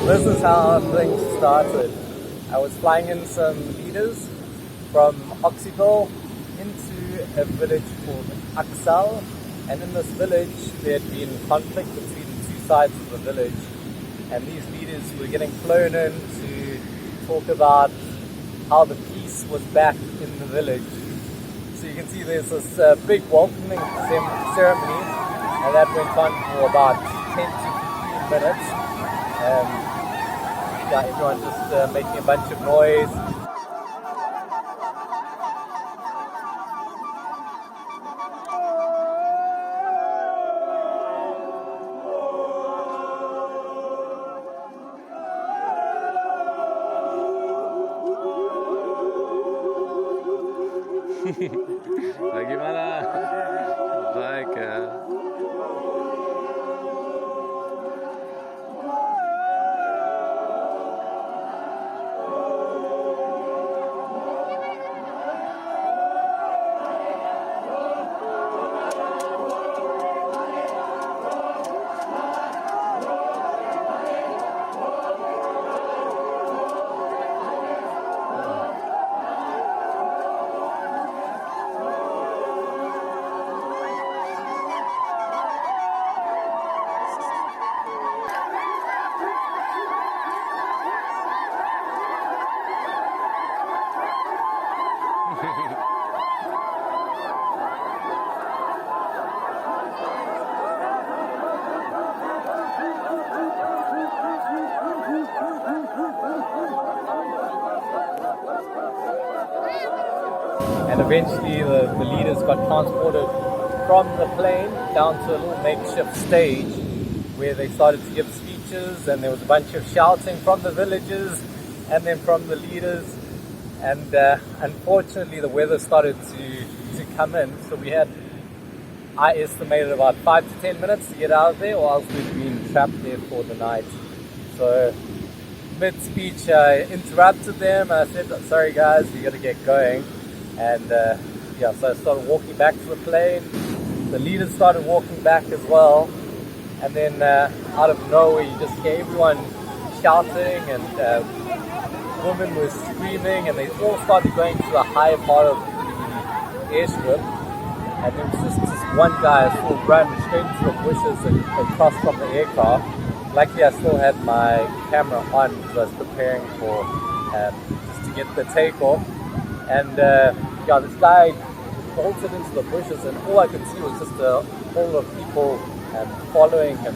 This is how things started. I was flying in some leaders from Oxyville into a village called Aksal, and in this village there had been conflict between the two sides of the village, and these leaders were getting flown in to talk about how the peace was back in the village. So you can see there's this big welcoming ceremony, and that went on for about 10 to 15 minutes. Everyone just making a bunch of noise. Bagaimana? Baik ya. And eventually the leaders got transported from the plane down to a little makeshift stage where they started to give speeches, and there was a bunch of shouting from the villagers and then from the leaders. And unfortunately the weather started to come in, so I estimated about 5 to 10 minutes to get out of there, or else we'd been trapped there for the night. So mid-speech I interrupted them and I said, sorry guys, we got to get going. And so I started walking back to the plane. The leaders started walking back as well, and then out of nowhere you just hear everyone shouting, and women were screaming, and they all started going to the higher part of the airstrip, and there was just this one guy I saw run straight into the bushes and across from the aircraft. Luckily I still had my camera on because I was preparing for just to get the takeoff. And this guy bolted into the bushes, and all I could see was just a whole of people following him.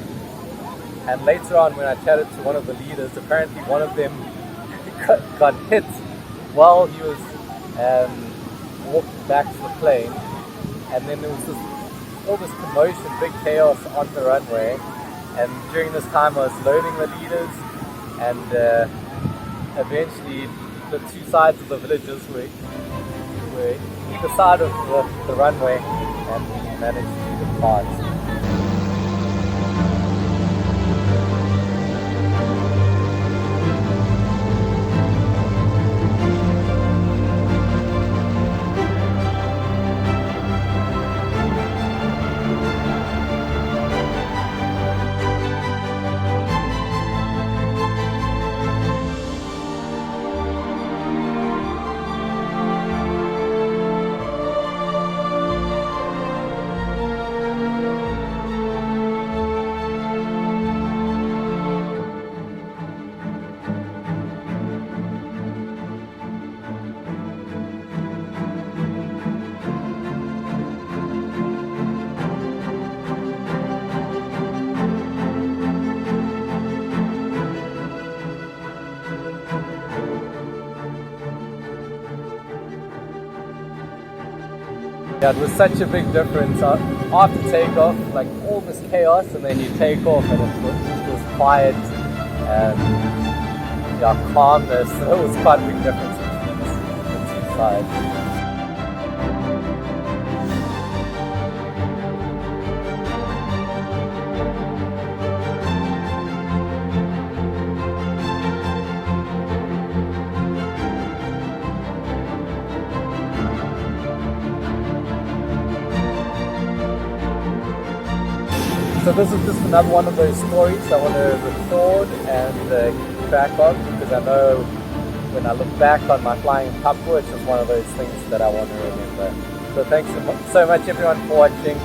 And later on, when I chatted to one of the leaders, apparently one of them got hit while he was walking back to the plane. And then there was all this commotion, big chaos on the runway. And during this time, I was loading the leaders, and eventually the two sides of the villages were either side of the runway, and we managed to depart. Yeah, it was such a big difference. After takeoff, like all this chaos, and then you take off and it was quiet and calmness. So it was quite a big difference between the two sides. So this is just another one of those stories I want to record and keep track of, because I know when I look back on my flying in Papua, it's just one of those things that I want to remember. So thanks so much everyone for watching.